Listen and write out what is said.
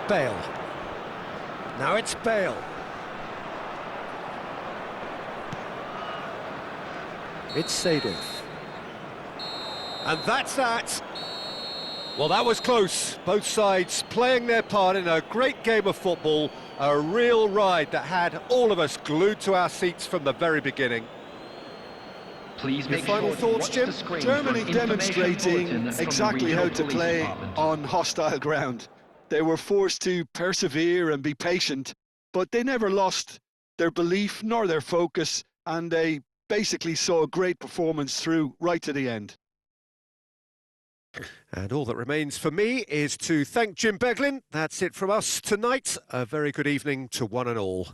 Bale. Now it's Bale. It's Seydorf. And that's that. Well, that was close. Both sides playing their part in a great game of football. A real ride that had all of us glued to our seats from the very beginning. Please Your make final sure thoughts, to watch Jim? the screen for Germany an information demonstrating bulletin from the exactly how regional to police play department. on hostile ground. They were forced to persevere and be patient, but they never lost their belief nor their focus, and they basically saw a great performance through right to the end. And all that remains for me is to thank Jim Beglin. That's it from us tonight. A very good evening to one and all.